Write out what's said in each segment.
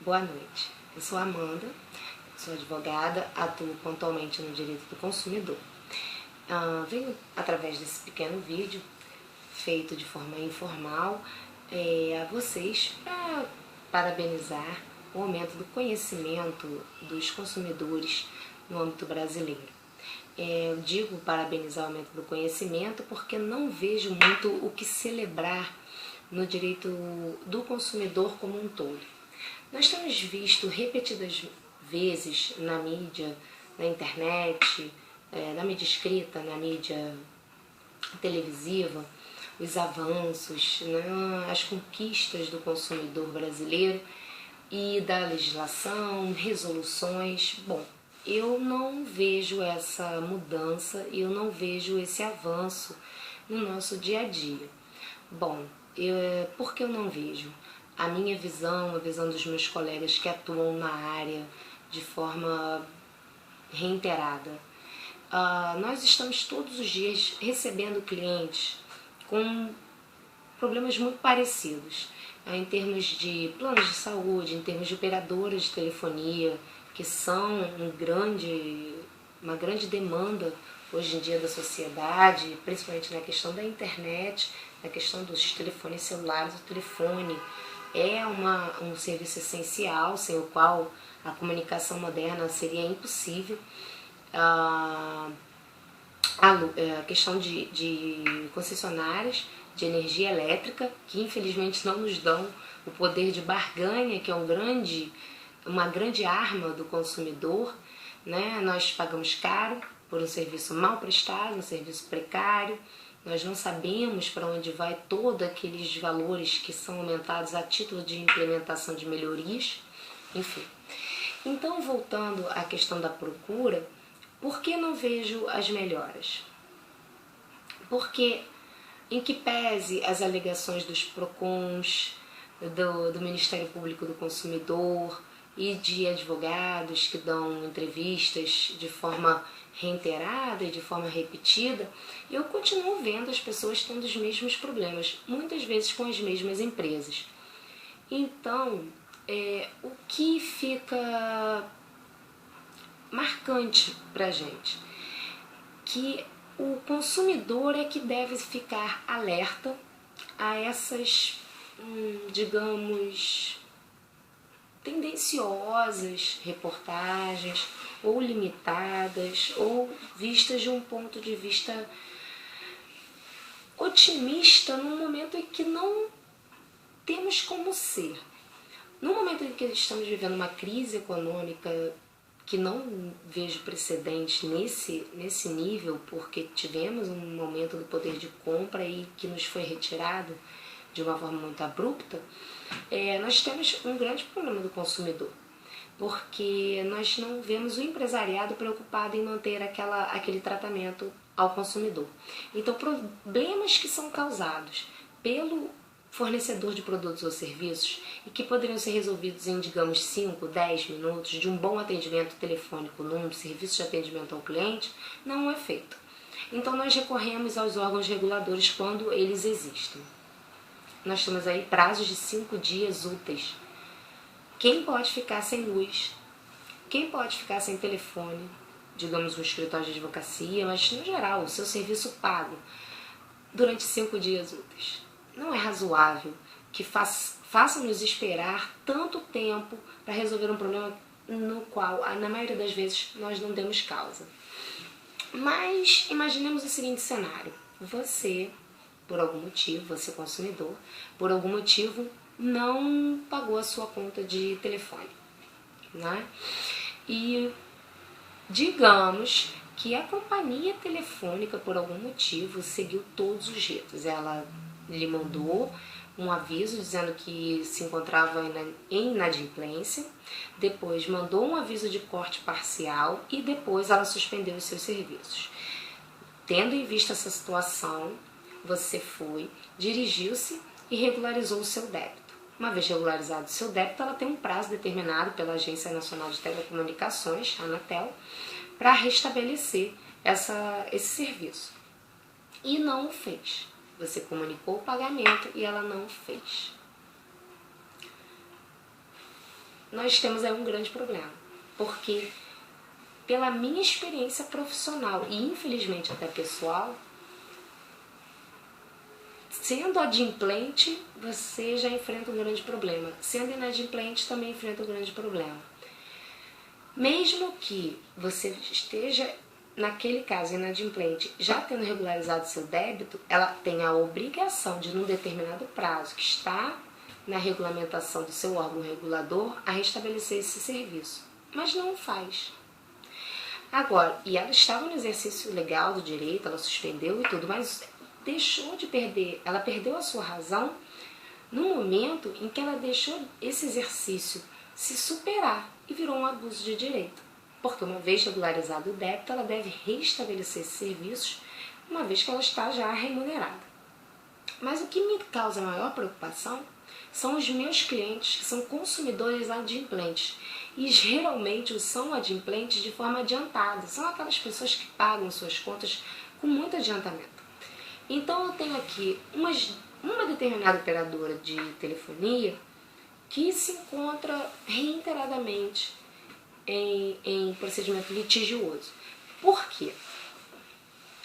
Boa noite. Eu sou Amanda, sou advogada, atuo pontualmente no direito do consumidor. Venho através desse pequeno vídeo, feito de forma informal, a vocês para parabenizar o aumento do conhecimento dos consumidores no âmbito brasileiro. Eu digo parabenizar o aumento do conhecimento porque não vejo muito o que celebrar no direito do consumidor como um todo. Nós temos visto repetidas vezes na mídia, na internet, na mídia escrita, na mídia televisiva, os avanços, né, as conquistas do consumidor brasileiro e da legislação, resoluções. Bom, eu não vejo essa mudança, eu não vejo esse avanço no nosso dia a dia. Bom, por que eu não vejo? A minha visão, a visão dos meus colegas que atuam na área de forma reiterada. Nós estamos todos os dias recebendo clientes com problemas muito parecidos, em termos de planos de saúde, em termos de operadoras de telefonia, que são uma grande demanda hoje em dia da sociedade, principalmente na questão da internet, na questão dos telefones celulares. O telefone é um serviço essencial, sem o qual a comunicação moderna seria impossível. A questão de concessionárias de energia elétrica, que infelizmente não nos dão o poder de barganha, que é uma grande arma do consumidor, né? Nós pagamos caro por um serviço mal prestado, um serviço precário. Nós não sabemos para onde vai todos aqueles valores que são aumentados a título de implementação de melhorias, enfim. Então, voltando à questão da procura, por que não vejo as melhoras? Porque, em que pese as alegações dos PROCONs, do Ministério Público do Consumidor e de advogados que dão entrevistas de forma reiterada e de forma repetida, eu continuo vendo as pessoas tendo os mesmos problemas, muitas vezes com as mesmas empresas. Então, o que fica marcante para a gente? Que o consumidor é que deve ficar alerta a essas, digamos, tendenciosas reportagens, ou limitadas, ou vistas de um ponto de vista otimista, num momento em que não temos como ser. No momento em que estamos vivendo uma crise econômica que não vejo precedentes nesse nível, porque tivemos um aumento do poder de compra e que nos foi retirado de uma forma muito abrupta, nós temos um grande problema do consumidor, porque nós não vemos o empresariado preocupado em manter aquele tratamento ao consumidor. Então, problemas que são causados pelo fornecedor de produtos ou serviços e que poderiam ser resolvidos em, digamos, 5, 10 minutos de um bom atendimento telefônico num serviço de atendimento ao cliente, não é feito. Então, nós recorremos aos órgãos reguladores quando eles existem. Nós temos aí prazos de 5 dias úteis. Quem pode ficar sem luz? Quem pode ficar sem telefone? Digamos, um escritório de advocacia, mas no geral, o seu serviço pago durante 5 dias úteis. Não é razoável que façam-nos esperar tanto tempo para resolver um problema no qual, na maioria das vezes, nós não demos causa. Mas imaginemos o seguinte cenário. Você, por algum motivo, você consumidor, por algum motivo não pagou a sua conta de telefone, né? E digamos que a companhia telefônica, por algum motivo, seguiu todos os ritos. Ela lhe mandou um aviso dizendo que se encontrava em inadimplência, depois mandou um aviso de corte parcial e depois ela suspendeu os seus serviços. Tendo em vista essa situação, você dirigiu-se e regularizou o seu débito. Uma vez regularizado o seu débito, ela tem um prazo determinado pela Agência Nacional de Telecomunicações, a Anatel, para restabelecer esse serviço. E não o fez. Você comunicou o pagamento e ela não fez. nós temos aí um grande problema, porque pela minha experiência profissional e infelizmente até pessoal, sendo adimplente, você já enfrenta um grande problema. Sendo inadimplente, também enfrenta um grande problema. Mesmo que você esteja, naquele caso, inadimplente, já tendo regularizado seu débito, ela tem a obrigação de, num determinado prazo que está na regulamentação do seu órgão regulador, a restabelecer esse serviço. Mas não faz. Agora, e ela estava no exercício legal do direito, ela suspendeu e tudo, mas deixou de perder, ela perdeu a sua razão no momento em que ela deixou esse exercício se superar e virou um abuso de direito. Porque uma vez regularizado o débito, ela deve restabelecer esses serviços, uma vez que ela está já remunerada. Mas o que me causa maior preocupação são os meus clientes, que são consumidores adimplentes. E geralmente são adimplentes de forma adiantada. São aquelas pessoas que pagam suas contas com muito adiantamento. Então eu tenho aqui uma determinada operadora de telefonia que se encontra reiteradamente em procedimento litigioso. Por quê?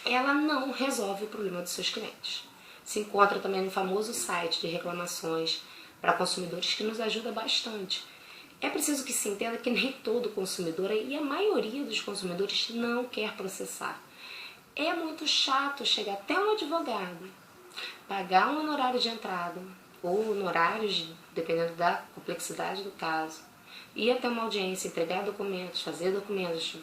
Ela não resolve o problema dos seus clientes. Se encontra também no famoso site de reclamações para consumidores, que nos ajuda bastante. É preciso que se entenda que nem todo consumidor, e a maioria dos consumidores, não quer processar. É muito chato chegar até um advogado, pagar um honorário de entrada, ou honorários, dependendo da complexidade do caso, ir até uma audiência, entregar documentos, fazer documentos,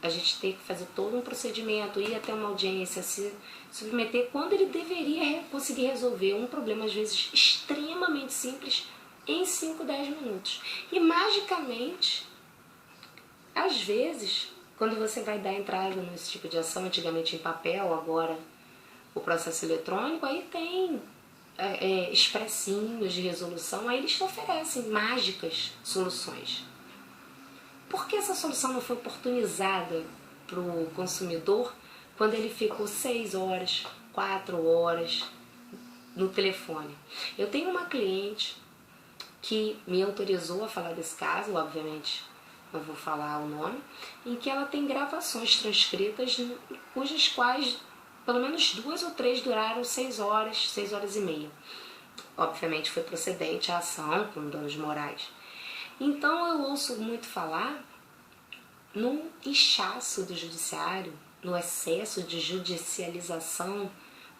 a gente tem que fazer todo um procedimento, ir até uma audiência, se submeter, quando ele deveria conseguir resolver um problema, às vezes, extremamente simples, em 5, 10 minutos. E, magicamente, às vezes, quando você vai dar entrada nesse tipo de ação, antigamente em papel, agora o processo eletrônico, aí tem expressinhos de resolução, aí eles te oferecem mágicas soluções. Por que essa solução não foi oportunizada para o consumidor quando ele ficou 6 horas, 4 horas no telefone? Eu tenho uma cliente que me autorizou a falar desse caso, obviamente não vou falar o nome, em que ela tem gravações transcritas, cujas quais pelo menos 2 ou 3 duraram 6 horas, 6 horas e meia. Obviamente foi procedente a ação com danos morais. Então eu ouço muito falar no inchaço do judiciário, no excesso de judicialização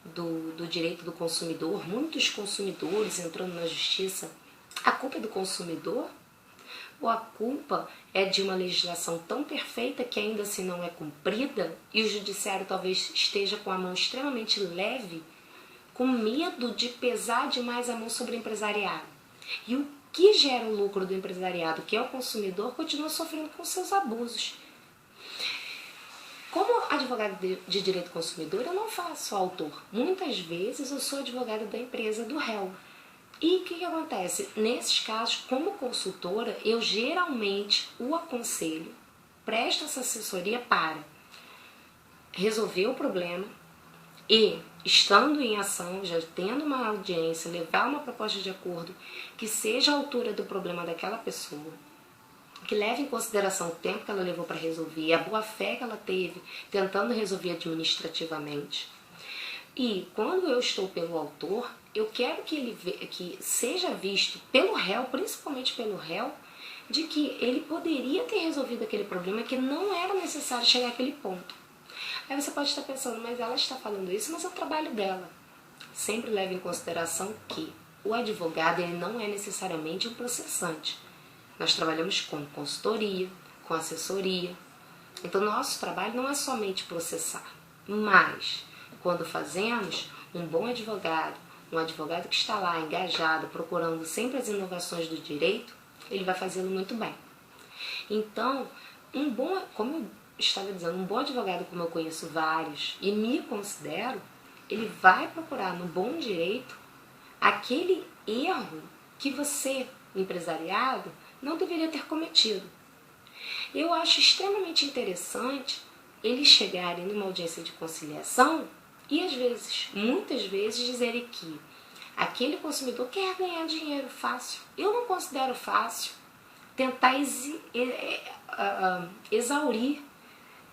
do direito do consumidor, muitos consumidores entrando na justiça. A culpa é do consumidor? Ou a culpa é de uma legislação tão perfeita que ainda assim não é cumprida e o judiciário talvez esteja com a mão extremamente leve, com medo de pesar demais a mão sobre o empresariado? E o que gera o lucro do empresariado, que é o consumidor, continua sofrendo com seus abusos. Como advogado de direito consumidor, eu não faço autor. Muitas vezes eu sou advogada da empresa do réu. E o que acontece? Nesses casos, como consultora, eu geralmente o aconselho, presto essa assessoria para resolver o problema e, estando em ação, já tendo uma audiência, levar uma proposta de acordo que seja a altura do problema daquela pessoa, que leve em consideração o tempo que ela levou para resolver, a boa-fé que ela teve tentando resolver administrativamente. E quando eu estou pelo autor, eu quero que seja visto pelo réu, principalmente pelo réu, de que ele poderia ter resolvido aquele problema, que não era necessário chegar àquele ponto. Aí você pode estar pensando, mas ela está falando isso, mas é o trabalho dela. Sempre leve em consideração que o advogado ele não é necessariamente um processante. Nós trabalhamos com consultoria, com assessoria. Então, nosso trabalho não é somente processar, mas quando fazemos, um bom advogado, um advogado que está lá engajado, procurando sempre as inovações do direito, ele vai fazê-lo muito bem. Então, como eu estava dizendo, um bom advogado, como eu conheço vários e me considero, ele vai procurar no bom direito aquele erro que você, empresariado, não deveria ter cometido. Eu acho extremamente interessante eles chegarem numa audiência de conciliação e às vezes, muitas vezes, dizerem que aquele consumidor quer ganhar dinheiro fácil. Eu não considero fácil tentar exaurir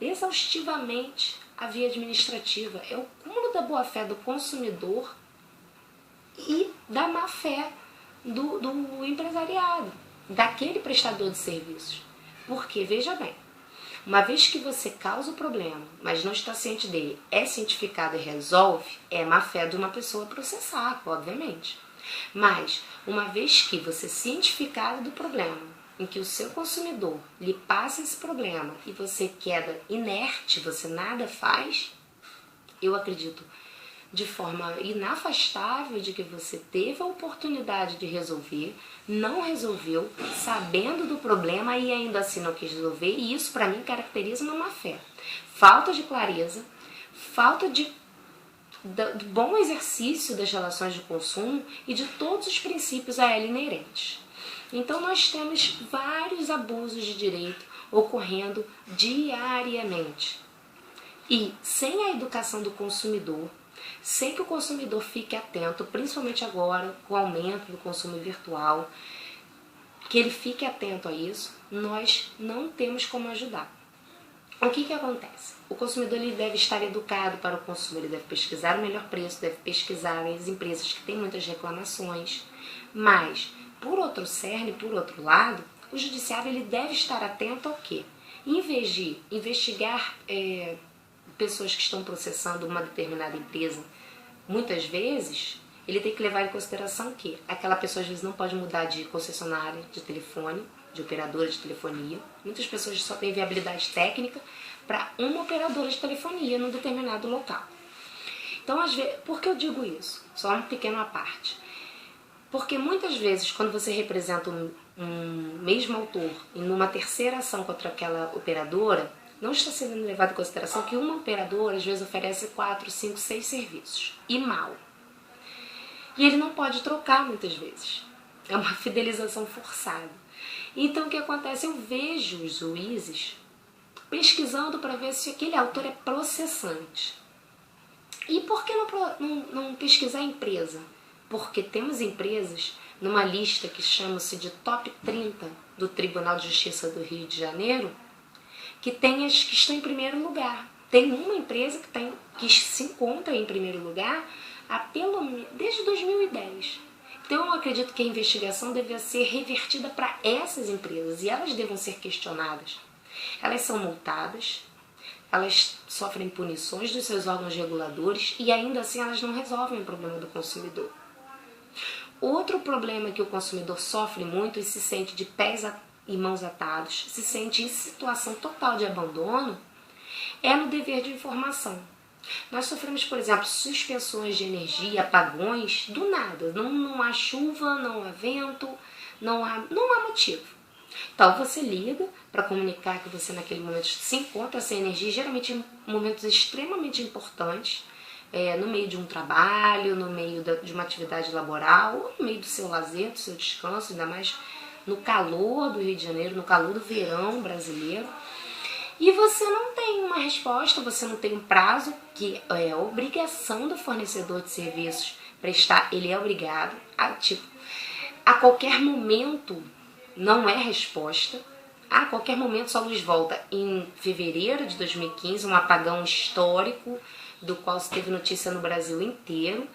exaustivamente a via administrativa. É o cúmulo da boa-fé do consumidor e da má-fé do empresariado, daquele prestador de serviços. Porque, veja bem, uma vez que você causa o problema, mas não está ciente dele, é cientificado e resolve, é má-fé de uma pessoa processar, obviamente. Mas, uma vez que você é cientificado do problema, em que o seu consumidor lhe passa esse problema e você queda inerte, você nada faz, eu acredito de forma inafastável de que você teve a oportunidade de resolver, não resolveu, sabendo do problema e ainda assim não quis resolver, e isso para mim caracteriza uma má-fé. Falta de clareza, falta de bom exercício das relações de consumo e de todos os princípios a ela inerentes. Então nós temos vários abusos de direito ocorrendo diariamente. E sem a educação do consumidor, sem que o consumidor fique atento, principalmente agora com o aumento do consumo virtual, que ele fique atento a isso, nós não temos como ajudar. O que acontece? O consumidor ele deve estar educado para o consumo, ele deve pesquisar o melhor preço, deve pesquisar as empresas que têm muitas reclamações, mas, por outro cerne, por outro lado, o judiciário ele deve estar atento ao quê? Em vez de investigar pessoas que estão processando uma determinada empresa, muitas vezes ele tem que levar em consideração que aquela pessoa às vezes não pode mudar de concessionária de telefone, de operadora de telefonia. Muitas pessoas só têm viabilidade técnica para uma operadora de telefonia num determinado local. Então, às vezes, por que eu digo isso? Só uma pequena parte. Porque muitas vezes, quando você representa um mesmo autor em uma terceira ação contra aquela operadora, não está sendo levado em consideração que uma operadora às vezes oferece 4, 5, 6 serviços, e mal. E ele não pode trocar muitas vezes. É uma fidelização forçada. Então o que acontece? Eu vejo os juízes pesquisando para ver se aquele autor é processante. E por que não pesquisar a empresa? Porque temos empresas numa lista que chama-se de Top 30 do Tribunal de Justiça do Rio de Janeiro, que tem as que estão em primeiro lugar. Tem uma empresa que se encontra em primeiro lugar desde 2010. Então eu acredito que a investigação deve ser revertida para essas empresas e elas devam ser questionadas. Elas são multadas, elas sofrem punições dos seus órgãos reguladores e ainda assim elas não resolvem o problema do consumidor. Outro problema que o consumidor sofre muito e se sente de pés e mãos atados, se sente em situação total de abandono, é no dever de informação. Nós sofremos, por exemplo, suspensões de energia, apagões, do nada. Não há chuva, não há vento, não há motivo. Então você liga para comunicar que você naquele momento se encontra sem energia, geralmente em momentos extremamente importantes, no meio de um trabalho, no meio de uma atividade laboral, ou no meio do seu lazer, do seu descanso, ainda mais no calor do Rio de Janeiro, no calor do verão brasileiro. E você não tem uma resposta, você não tem um prazo, que é obrigação do fornecedor de serviços prestar, ele é obrigado a qualquer momento não é resposta, a qualquer momento sua luz volta. Em fevereiro de 2015, um apagão histórico, do qual se teve notícia no Brasil inteiro,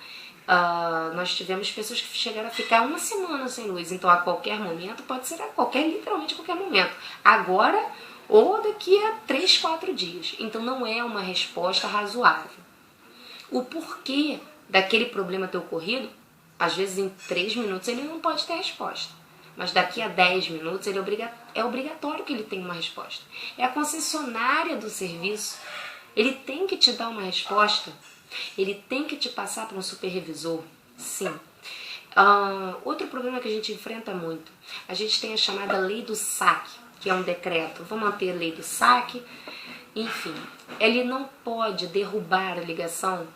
nós tivemos pessoas que chegaram a ficar uma semana sem luz, então a qualquer momento, pode ser literalmente a qualquer momento, agora ou daqui a 3, 4 dias. Então não é uma resposta razoável. O porquê daquele problema ter ocorrido, às vezes em 3 minutos ele não pode ter resposta, mas daqui a 10 minutos é obrigatório que ele tenha uma resposta. É a concessionária do serviço, ele tem que te dar uma resposta, ele tem que te passar para um superrevisor, sim. Outro problema que a gente enfrenta muito, a gente tem a chamada lei do saque, que é um decreto, vou manter a lei do saque, enfim, ele não pode derrubar a ligação,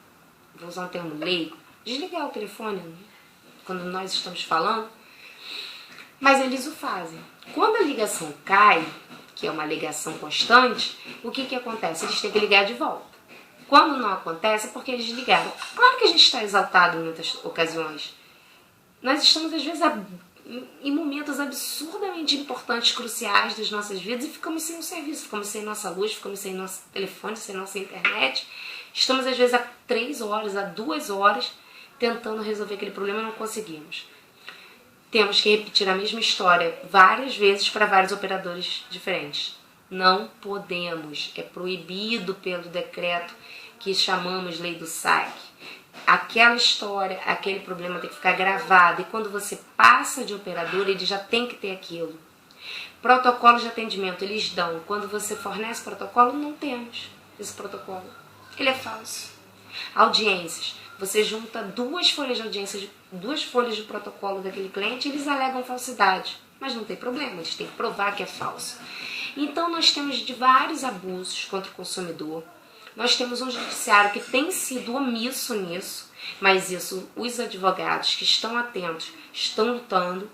vou usar um termo leigo, desligar o telefone quando nós estamos falando, mas eles o fazem. Quando a ligação cai, que é uma ligação constante, o que acontece? Eles têm que ligar de volta. Quando não acontece, é porque eles ligaram. Claro que a gente está exaltado em muitas ocasiões. Nós estamos, às vezes, em momentos absurdamente importantes, cruciais das nossas vidas e ficamos sem o serviço, ficamos sem nossa luz, ficamos sem nosso telefone, sem nossa internet. Estamos às vezes há 3 horas, há 2 horas tentando resolver aquele problema e não conseguimos. Temos que repetir a mesma história várias vezes para vários operadores diferentes. Não podemos, é proibido pelo decreto que chamamos Lei do SAG. Aquela história, aquele problema tem que ficar gravado e quando você passa de operador, ele já tem que ter aquilo. Protocolos de atendimento, eles dão. Quando você fornece protocolo, não temos esse protocolo. Ele é falso. Audiências, você junta 2 folhas de audiência, 2 folhas de protocolo daquele cliente, eles alegam falsidade, mas não tem problema, eles têm que provar que é falso. Então nós temos de vários abusos contra o consumidor. Nós temos um judiciário que tem sido omisso nisso, mas isso os advogados que estão atentos estão lutando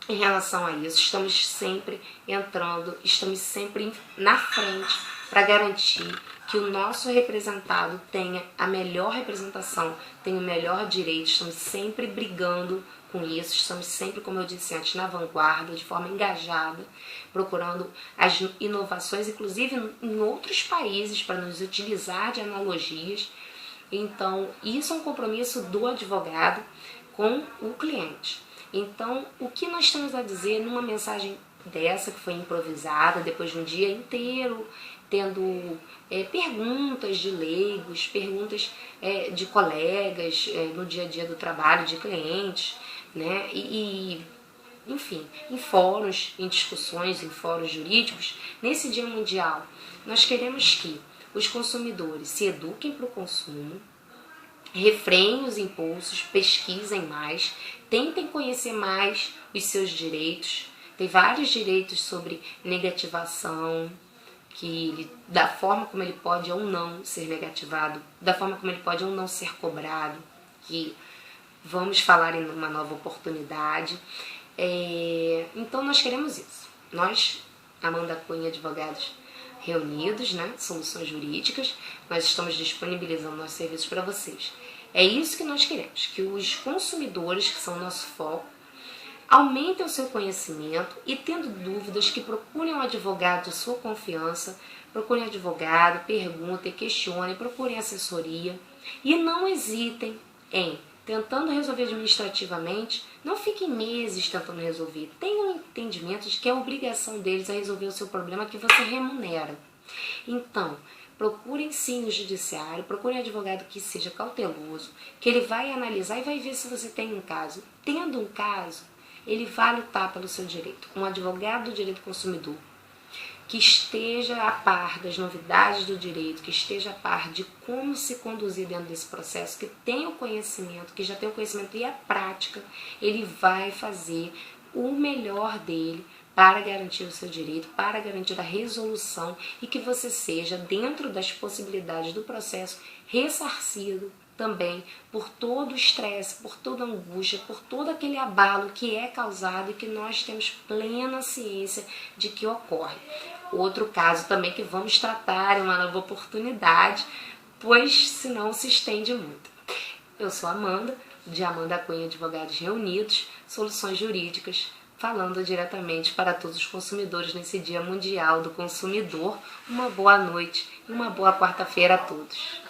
em relação a isso. Estamos sempre entrando, estamos sempre na frente para garantir que o nosso representado tenha a melhor representação, tenha o melhor direito. Estamos sempre brigando com isso, estamos sempre, como eu disse antes, na vanguarda, de forma engajada, procurando as inovações, inclusive em outros países, para nos utilizar de analogias. Então, isso é um compromisso do advogado com o cliente. Então, o que nós temos a dizer numa mensagem dessa, que foi improvisada, depois de um dia inteiro, tendo perguntas de leigos, perguntas de colegas no dia a dia do trabalho, de clientes, né? Enfim, em fóruns, em discussões, em fóruns jurídicos, nesse Dia Mundial, nós queremos que os consumidores se eduquem para o consumo, refreiem os impulsos, pesquisem mais, tentem conhecer mais os seus direitos. Tem vários direitos sobre negativação, da forma como ele pode ou não ser negativado, da forma como ele pode ou não ser cobrado, que vamos falar em uma nova oportunidade. Então nós queremos isso. Nós, Amanda Cunha Advogados Reunidos, né, Soluções Jurídicas, nós estamos disponibilizando nossos serviços para vocês. É isso que nós queremos, que os consumidores, que são o nosso foco, aumentem o seu conhecimento e, tendo dúvidas, que procurem um advogado de sua confiança, procurem advogado, perguntem, questionem, procurem assessoria e não hesitem em, tentando resolver administrativamente, não fiquem meses tentando resolver. Tenham um entendimento de que é obrigação deles a resolver o seu problema que você remunera. Então, procurem sim o judiciário, procurem um advogado que seja cauteloso, que ele vai analisar e vai ver se você tem um caso. Tendo um caso, ele vai lutar pelo seu direito. Um advogado do direito do consumidor que esteja a par das novidades do direito, que esteja a par de como se conduzir dentro desse processo, que tenha o conhecimento, que já tenha o conhecimento e a prática, ele vai fazer o melhor dele para garantir o seu direito, para garantir a resolução e que você seja, dentro das possibilidades do processo, ressarcido também por todo o estresse, por toda a angústia, por todo aquele abalo que é causado e que nós temos plena ciência de que ocorre. Outro caso também que vamos tratar em uma nova oportunidade, pois senão se estende muito. Eu sou Amanda, de Amanda Cunha Advogados Reunidos, Soluções Jurídicas, falando diretamente para todos os consumidores nesse Dia Mundial do Consumidor. Uma boa noite e uma boa quarta-feira a todos.